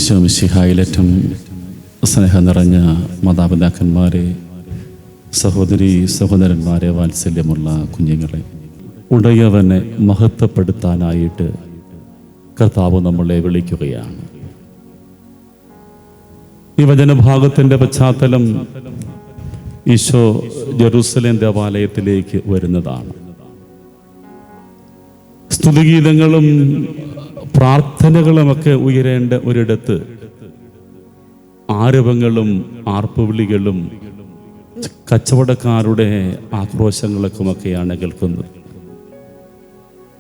ഈശോ മിശിഹായിലേറ്റം സ്നേഹം നിറഞ്ഞ മാതാപിതാക്കന്മാരെ, സഹോദരി സഹോദരന്മാരെ, വാത്സല്യമുള്ള കുഞ്ഞുങ്ങളെ, ഉടയവനെ മഹത്വപ്പെടുത്താനായിട്ട് കർത്താവ് നമ്മളെ വിളിക്കുകയാണ്. ഈ വചനഭാഗത്തിൻ്റെ പശ്ചാത്തലം ഈശോ ജെറുസലേം ദേവാലയത്തിലേക്ക് വരുന്നതാണ്. സ്തുതിഗീതങ്ങളും പ്രാർത്ഥനകളുമൊക്കെ ഉയരേണ്ട ഒരിടത്ത് ആരവങ്ങളും ആർപ്പുവിളികളും കച്ചവടക്കാരുടെ ആക്രോശങ്ങളൊക്കെയാണ് കേൾക്കുന്നത്.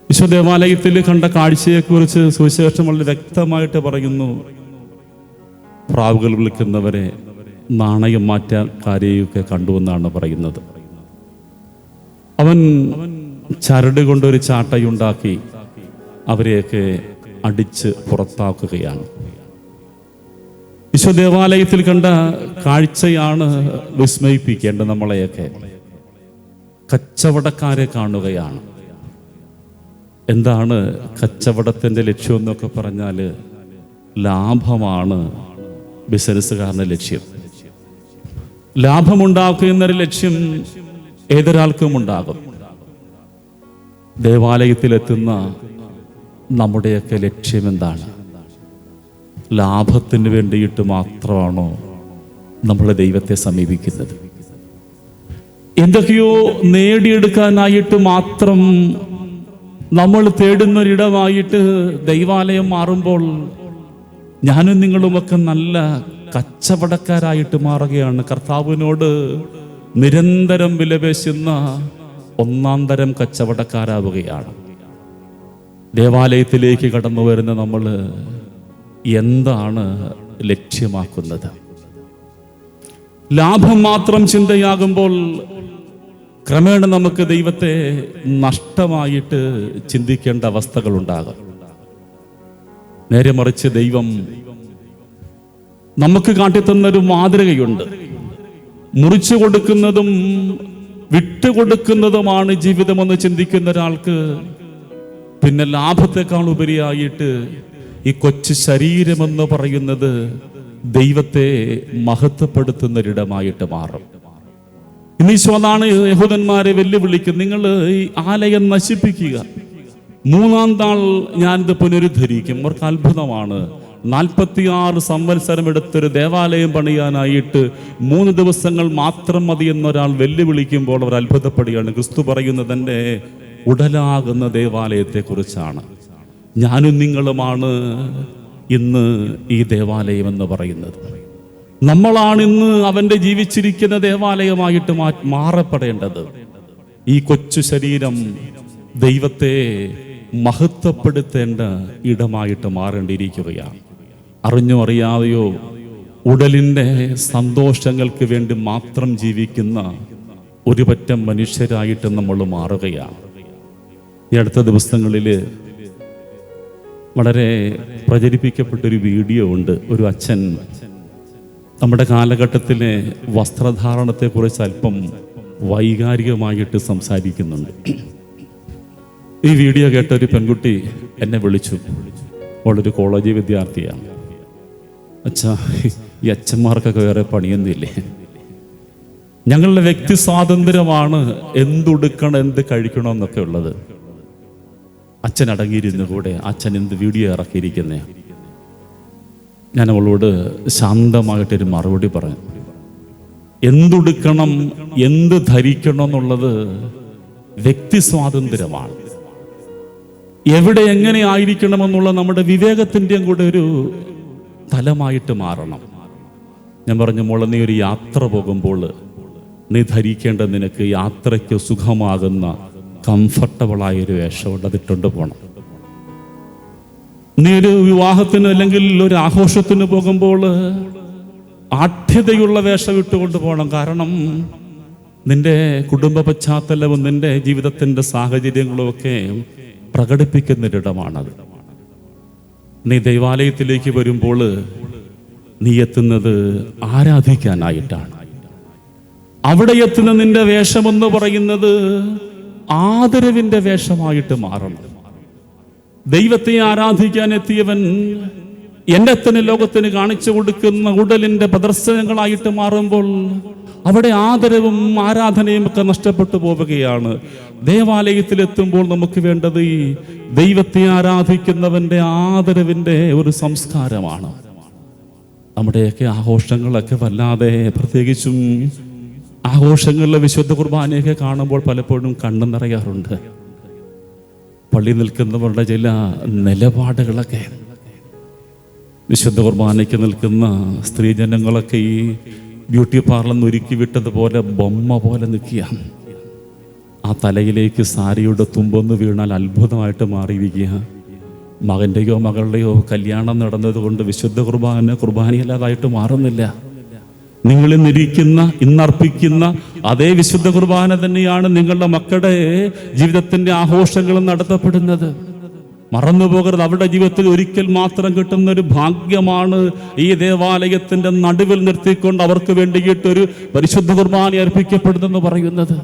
ഈശോ ദേവാലയത്തിൽ കണ്ട കാഴ്ചയെക്കുറിച്ച് സുവിശേഷം വളരെ വ്യക്തമായിട്ട് പറയുന്നു. പ്രാവുകൾ വിളിക്കുന്നവരെ, നാണയം മാറ്റാൻ കാര്യയൊക്കെ കണ്ടുവെന്നാണ് പറയുന്നത്. അവൻ ചരട് കൊണ്ടൊരു ചാട്ടയുണ്ടാക്കി അവരെയൊക്കെ അടിച്ച് പുറത്താക്കുകയാണ്. ഈശോ ദേവാലയത്തിൽ കണ്ട കാഴ്ചയാണ് വിസ്മയിപ്പിക്കേണ്ടത് നമ്മളെയൊക്കെ. കച്ചവടക്കാരെ കാണുകയാണ്. എന്താണ് കച്ചവടത്തിൻ്റെ ലക്ഷ്യം എന്നൊക്കെ പറഞ്ഞാൽ, ലാഭമാണ് ബിസിനസ്സുകാരൻ്റെ ലക്ഷ്യം. ലാഭമുണ്ടാക്കുക എന്നൊരു ലക്ഷ്യം ഏതൊരാൾക്കും ഉണ്ടാകും. ദേവാലയത്തിലെത്തുന്ന നമ്മുടെയൊക്കെ ലക്ഷ്യം എന്താണ്? ലാഭത്തിന് വേണ്ടിയിട്ട് മാത്രമാണോ നമ്മൾ ദൈവത്തെ സമീപിക്കുന്നത്? എന്തൊക്കെയോ നേടിയെടുക്കാനായിട്ട് മാത്രം നമ്മൾ തേടുന്നൊരിടമായിട്ട് ദൈവാലയം മാറുമ്പോൾ ഞാനും നിങ്ങളുമൊക്കെ നല്ല കച്ചവടക്കാരായിട്ട് മാറുകയാണ്. കർത്താവിനോട് നിരന്തരം വിലപേശുന്ന ഒന്നാം തരം കച്ചവടക്കാരാവുകയാണ്. ദേവാലയത്തിലേക്ക് കടന്നു വരുന്ന നമ്മൾ എന്താണ് ലക്ഷ്യമാക്കുന്നത്? ലാഭം മാത്രം ചിന്തയാകുമ്പോൾ ക്രമേണ നമുക്ക് ദൈവത്തെ നഷ്ടമായിട്ട് ചിന്തിക്കേണ്ട അവസ്ഥകളുണ്ടാകും. നേരെ മറിച്ച് ദൈവം നമുക്ക് കാട്ടിത്തന്നൊരു മാതൃകയുണ്ട്. മുറിച്ചു കൊടുക്കുന്നതും വിട്ടുകൊടുക്കുന്നതുമാണ് ജീവിതമെന്ന് ചിന്തിക്കുന്ന ഒരാൾക്ക് പിന്നെ ലാഭത്തെക്കാൾ ഉപരിയായിട്ട് ഈ കൊച്ചു ശരീരമെന്ന് പറയുന്നത് ദൈവത്തെ മഹത്വപ്പെടുത്തുന്നൊരിടമായിട്ട് മാറും. ഇന്ന് ഈശോതാണ് യഹൂദന്മാരെ വെല്ലുവിളിക്കുന്നത്. നിങ്ങൾ ഈ ആലയം നശിപ്പിക്കുക, മൂന്നാം നാൾ ഞാനിത് പുനരുദ്ധരിക്കും. അവർക്ക് അത്ഭുതമാണ്. 46 സംവത്സരം എടുത്തൊരു ദേവാലയം പണിയാനായിട്ട് 3 ദിവസങ്ങൾ മാത്രം മതി എന്നൊരാൾ വെല്ലുവിളിക്കുമ്പോൾ അവർ അത്ഭുതപ്പെടുകയാണ്. ക്രിസ്തു പറയുന്നത് എൻ്റെ ഉടലാകുന്ന ദേവാലയത്തെക്കുറിച്ചാണ്. ഞാനും നിങ്ങളുമാണ് ഇന്ന് ഈ ദേവാലയം എന്ന് പറയുന്നത്. നമ്മളാണ് ഇന്ന് അവൻ്റെ ജീവിച്ചിരിക്കുന്ന ദേവാലയമായിട്ട് മാറപ്പെടേണ്ടത്. ഈ കൊച്ചു ശരീരം ദൈവത്തെ മഹത്വപ്പെടുത്തേണ്ട ഇടമായിട്ട് മാറേണ്ടിയിരിക്കുകയാണ്. അറിഞ്ഞോ അറിയാതെയോ ഉടലിൻ്റെ സന്തോഷങ്ങൾക്ക് വേണ്ടി മാത്രം ജീവിക്കുന്ന ഒരു പറ്റം മനുഷ്യരായിട്ട് നമ്മൾ മാറുകയാണ്. ഈ അടുത്ത ദിവസങ്ങളിൽ വളരെ പ്രചരിപ്പിക്കപ്പെട്ടൊരു വീഡിയോ ഉണ്ട്. ഒരു അച്ഛൻ നമ്മുടെ കാലഘട്ടത്തിലെ വസ്ത്രധാരണത്തെക്കുറിച്ച് അല്പം വൈകാരികമായിട്ട് സംസാരിക്കുന്നുണ്ട്. ഈ വീഡിയോ കേട്ട ഒരു പെൺകുട്ടി എന്നെ വിളിച്ചു. അവളൊരു കോളേജ് വിദ്യാർത്ഥിയാണ്. അച്ഛാ, ഈ അച്ഛന്മാർക്കൊക്കെ വേറെ പണിയൊന്നുമില്ലേ? ഞങ്ങളുടെ വ്യക്തി സ്വാതന്ത്ര്യമാണ് എന്തുടുക്കണം, എന്ത് കഴിക്കണം എന്നൊക്കെ ഉള്ളത്. അച്ഛൻ അടങ്ങിയിരുന്നു കൂടെ. അച്ഛൻ എന്ത് വീഡിയോ ഇറക്കിയിരിക്കുന്നേ? ഞാൻ അവളോട് ശാന്തമായിട്ടൊരു മറുപടി പറഞ്ഞു. എന്തുടുക്കണം, എന്ത് ധരിക്കണം എന്നുള്ളത് വ്യക്തി സ്വാതന്ത്ര്യമാണ്. എവിടെ എങ്ങനെ ആയിരിക്കണമെന്നുള്ള നമ്മുടെ വിവേകത്തിൻ്റെയും കൂടെ ഒരു തലമായിട്ട് മാറണം. ഞാൻ പറഞ്ഞു, മോളെ, നീ ഒരു യാത്ര പോകുമ്പോൾ നീ ധരിക്കേണ്ട, നിനക്ക് യാത്രയ്ക്ക് സുഖമാകുന്ന കംഫർട്ടബിളായൊരു വേഷമുണ്ട്, അതിട്ടുണ്ട് പോകണം. നീ ഒരു വിവാഹത്തിന് അല്ലെങ്കിൽ ഒരു ആഘോഷത്തിന് പോകുമ്പോൾ ആഠ്യതയുള്ള വേഷം ഇട്ടുകൊണ്ട് പോകണം. കാരണം നിന്റെ കുടുംബ പശ്ചാത്തലവും നിന്റെ ജീവിതത്തിൻ്റെ സാഹചര്യങ്ങളും ഒക്കെ പ്രകടിപ്പിക്കുന്നൊരിടമാണത്. നീ ദൈവാലയത്തിലേക്ക് വരുമ്പോൾ നീ എത്തുന്നത് ആരാധിക്കാനായിട്ടാണ്. അവിടെ എത്തുന്ന നിന്റെ വേഷമെന്ന് പറയുന്നത് ആദരവിൻ്റെ വേഷമായിട്ട് മാറണം. ദൈവത്തെ ആരാധിക്കാൻ എത്തിയവൻ എൻ്റെ തന്നെ ലോകത്തിന് കാണിച്ചു കൊടുക്കുന്ന ഉടലിൻ്റെ പ്രദർശനങ്ങളായിട്ട് മാറുമ്പോൾ അവിടെ ആദരവും ആരാധനയും ഒക്കെ നഷ്ടപ്പെട്ടു പോവുകയാണ്. ദേവാലയത്തിലെത്തുമ്പോൾ നമുക്ക് വേണ്ടത് ഈ ദൈവത്തെ ആരാധിക്കുന്നവൻ്റെ ആദരവിൻ്റെ ഒരു സംസ്കാരമാണ്. നമ്മുടെയൊക്കെ ആഘോഷങ്ങളൊക്കെ വല്ലാതെ, പ്രത്യേകിച്ചും ആഘോഷങ്ങളിലെ വിശുദ്ധ കുർബാനയൊക്കെ കാണുമ്പോൾ പലപ്പോഴും കണ്ണു നിറയാറുണ്ട്. പള്ളി നിൽക്കുന്നവരുടെ ചില നിലപാടുകളൊക്കെ, വിശുദ്ധ കുർബാനയ്ക്ക് നിൽക്കുന്ന സ്ത്രീജനങ്ങളൊക്കെ ഈ ബ്യൂട്ടി പാർലർ ഒരുക്കി വിട്ടതുപോലെ ബൊമ്മ പോലെ നിൽക്കുക. ആ തലയിലേക്ക് സാരിയുടെ തുമ്പൊന്ന് വീണാൽ അത്ഭുതമായിട്ട് മാറിയിരിക്കുക. മകൻ്റെയോ മകളുടെയോ കല്യാണം നടന്നതുകൊണ്ട് വിശുദ്ധ കുർബാനയല്ലാതായിട്ട് മാറുന്നില്ല. നിങ്ങളിന്നിരിക്കുന്ന, ഇന്നർപ്പിക്കുന്ന അതേ വിശുദ്ധ കുർബാന തന്നെയാണ് നിങ്ങളുടെ മക്കളുടെ ജീവിതത്തിൻ്റെ ആഘോഷങ്ങളും നടത്തപ്പെടുന്നത്. മറന്നുപോകരുത്, അവരുടെ ജീവിതത്തിൽ ഒരിക്കൽ മാത്രം കിട്ടുന്ന ഒരു ഭാഗ്യമാണ് ഈ ദേവാലയത്തിൻ്റെ നടുവിൽ നിർത്തിക്കൊണ്ട് അവർക്ക് വേണ്ടിയിട്ടൊരു പരിശുദ്ധ കുർബാന അർപ്പിക്കപ്പെടുന്നെന്ന് പറയുന്നത്.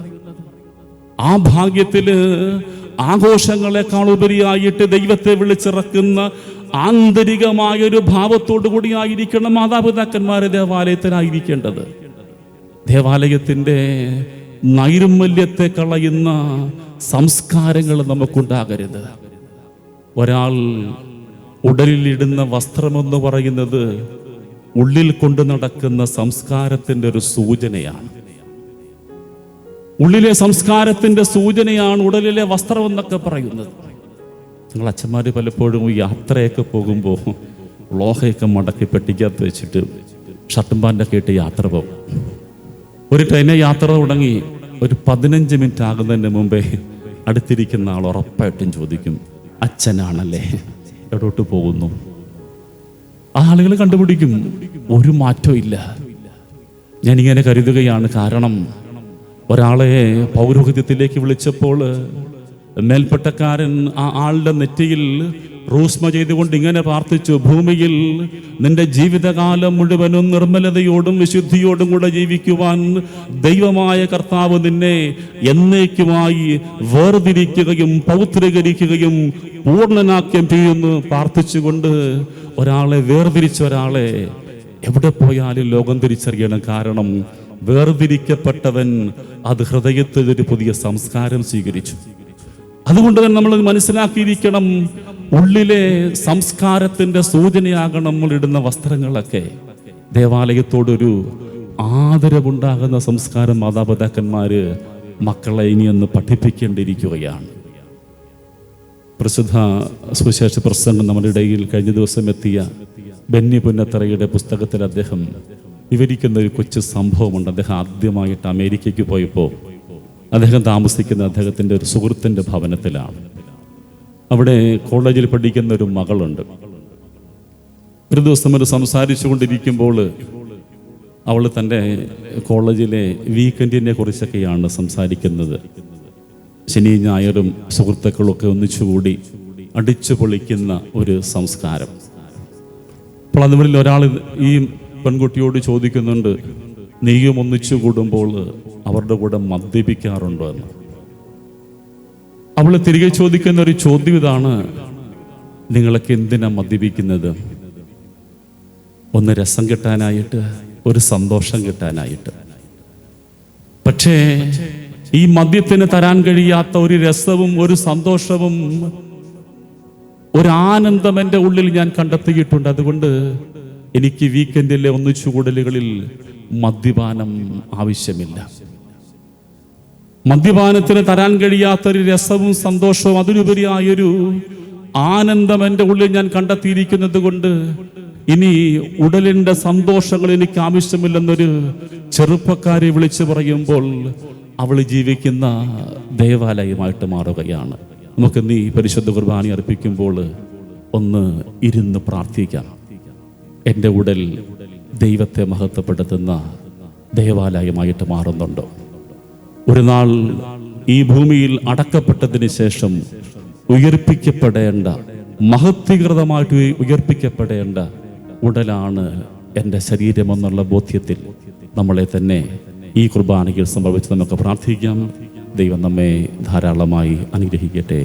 ആ ഭാഗ്യത്തിൽ ആഘോഷങ്ങളെക്കാൾ ഉപരിയായിട്ട് ദൈവത്തെ വിളിച്ചിറക്കുന്ന ആന്തരികമായൊരു ഭാവത്തോടു കൂടിയായിരിക്കണം മാതാപിതാക്കന്മാരെ ദേവാലയത്തിലായിരിക്കേണ്ടത്. ദേവാലയത്തിൻ്റെ നൈർമല്യത്തെ കളയുന്ന സംസ്കാരങ്ങൾ നമുക്കുണ്ടാകരുത്. ഒരാൾ ഉടലിലിടുന്ന വസ്ത്രമെന്ന് പറയുന്നത് ഉള്ളിൽ കൊണ്ടു നടക്കുന്ന സംസ്കാരത്തിൻ്റെ ഒരു സൂചനയാണ്. ഉള്ളിലെ സംസ്കാരത്തിൻ്റെ സൂചനയാണ് ഉടലിലെ വസ്ത്രം എന്നൊക്കെ പറയുന്നത്. നിങ്ങൾ അച്ഛന്മാർ പലപ്പോഴും യാത്രയൊക്കെ പോകുമ്പോൾ ലോഹയൊക്കെ മടക്കി പെട്ടിക്കകത്ത് വെച്ചിട്ട് ഷർട്ടും പാൻ്റൊക്കെ ഇട്ട് യാത്ര പോകും. ഒരു ട്രെയിനെ യാത്ര തുടങ്ങി ഒരു 15 മിനിറ്റ് ആകുന്നതിന് മുമ്പേ അടുത്തിരിക്കുന്ന ആൾ ഉറപ്പായിട്ടും ചോദിക്കും, അച്ഛനാണല്ലേ, എവിടോട്ട് പോകുന്നു? ആ ആളുകൾ കണ്ടുപിടിക്കും, ഒരു മാറ്റവും ഇല്ല. ഞാനിങ്ങനെ കരുതുകയാണ്. കാരണം ഒരാളെ പൗരോഹിത്യത്തിലേക്ക് വിളിച്ചപ്പോൾ മേൽപ്പട്ടക്കാരൻ ആ ആളുടെ നെറ്റിയിൽ റൂസ്മ ചെയ്തുകൊണ്ട് ഇങ്ങനെ പ്രാർത്ഥിച്ചു, ഭൂമിയിൽ നിന്റെ ജീവിതകാലം മുഴുവനും നിർമ്മലതയോടും വിശുദ്ധിയോടും കൂടെ ജീവിക്കുവാൻ ദൈവമായ കർത്താവ് നിന്നെ എന്നേക്കുമായി വേർതിരിക്കുകയും പൗത്രീകരിക്കുകയും പൂർണ്ണനാക്യം ചെയ്യുന്നു പ്രാർത്ഥിച്ചുകൊണ്ട് ഒരാളെ വേർതിരിച്ച ഒരാളെ എവിടെ പോയാലും ലോകം തിരിച്ചറിയണം. കാരണം വേർതിരിക്കപ്പെട്ടവൻ അത് ഹൃദയത്തിൽ ഒരു പുതിയ സംസ്കാരം സ്വീകരിച്ചു. അതുകൊണ്ട് തന്നെ നമ്മൾ മനസ്സിലാക്കിയിരിക്കണം, ഉള്ളിലെ സംസ്കാരത്തിൻ്റെ സൂചനയാകണം നമ്മൾ ഇടുന്ന വസ്ത്രങ്ങളൊക്കെ. ദേവാലയത്തോടൊരു ആദരവുണ്ടാകുന്ന സംസ്കാരം മാതാപിതാക്കന്മാര് മക്കളെ ഇനിയൊന്ന് പഠിപ്പിക്കേണ്ടിയിരിക്കുകയാണ്. പ്രസിദ്ധ സുവിശേഷ പ്രസംഗം നമ്മുടെ ഇടയിൽ കഴിഞ്ഞ ദിവസം എത്തിയ ബെന്നി പുന്നത്തറയുടെ പുസ്തകത്തിൽ അദ്ദേഹം വിവരിക്കുന്ന ഒരു കൊച്ചു സംഭവമുണ്ട്. അദ്ദേഹം ആദ്യമായിട്ട് അമേരിക്കയ്ക്ക് പോയപ്പോൾ അദ്ദേഹം താമസിക്കുന്ന അദ്ദേഹത്തിൻ്റെ ഒരു സുഹൃത്തിൻ്റെ ഭവനത്തിലാണ്. അവിടെ കോളേജിൽ പഠിക്കുന്ന ഒരു മകളുണ്ട്. ഒരു ദിവസം അവർ സംസാരിച്ചു കൊണ്ടിരിക്കുമ്പോൾ അവൾ തൻ്റെ കോളേജിലെ വീക്കെൻഡിനെ കുറിച്ചൊക്കെയാണ് സംസാരിക്കുന്നത്. ശനി ഞായറും സുഹൃത്തുക്കളൊക്കെ ഒന്നിച്ചുകൂടി അടിച്ചു പൊളിക്കുന്ന ഒരു സംസ്കാരം. അപ്പോൾ അതുവരിൽ ഒരാൾ ഈ പെൺകുട്ടിയോട് ചോദിക്കുന്നുണ്ട്, നീയും ഒന്നിച്ചു കൂടുമ്പോൾ അവരുടെ കൂടെ മദ്യപിക്കാറുണ്ടോ എന്ന്. അവൾ തിരികെ ചോദിക്കുന്ന ഒരു ചോദ്യം ഇതാണ്, നിങ്ങളൊക്കെ എന്തിനാ മദ്യപിക്കുന്നത്? ഒന്ന് രസം കിട്ടാനായിട്ട്, ഒരു സന്തോഷം കിട്ടാനായിട്ട്. പക്ഷേ ഈ മദ്യത്തിന് തരാൻ കഴിയാത്ത ഒരു രസവും ഒരു സന്തോഷവും ഒരു ആനന്ദം എൻ്റെ ഉള്ളിൽ ഞാൻ കണ്ടെത്തിയിട്ടുണ്ട്. അതുകൊണ്ട് എനിക്ക് വീക്കെൻഡിലെ ഒന്നിച്ചുകൂടലുകളിൽ മദ്യപാനം ആവശ്യമില്ല. മദ്യപാനത്തിന് തരാൻ കഴിയാത്തൊരു രസവും സന്തോഷവും അതിലുപരിയായൊരു ആനന്ദം എൻ്റെ ഉള്ളിൽ ഞാൻ കണ്ടെത്തിയിരിക്കുന്നത് കൊണ്ട് ഇനി ഉടലിൻ്റെ സന്തോഷങ്ങൾ എനിക്ക് ആവശ്യമില്ലെന്നൊരു ചെറുപ്പക്കാരെ വിളിച്ചു പറയുമ്പോൾ അവൾ ജീവിക്കുന്ന ദേവാലയമായിട്ട് മാറുകയാണ്. നമുക്ക് നീ പരിശുദ്ധ കുർബാന അർപ്പിക്കുമ്പോൾ ഒന്ന് ഇരുന്ന് പ്രാർത്ഥിക്കാം. എൻ്റെ ഉടൽ ദൈവത്തെ മഹത്വപ്പെടുത്തുന്ന ദേവാലയമായിട്ട് മാറുന്നുണ്ടോ? ഒരു നാൾ ഈ ഭൂമിയിൽ അടക്കപ്പെട്ടതിന് ശേഷം ഉയർപ്പിക്കപ്പെടേണ്ട, മഹത്വീകൃതമായിട്ട് ഉയർപ്പിക്കപ്പെടേണ്ട ഉടലാണ് എൻ്റെ ശരീരമെന്നുള്ള ബോധ്യത്തിൽ നമ്മളെ തന്നെ ഈ കുർബാനയിൽ സംഭവിച്ച് നമുക്ക് പ്രാർത്ഥിക്കാം. ദൈവം നമ്മെ ധാരാളമായി അനുഗ്രഹിക്കട്ടെ.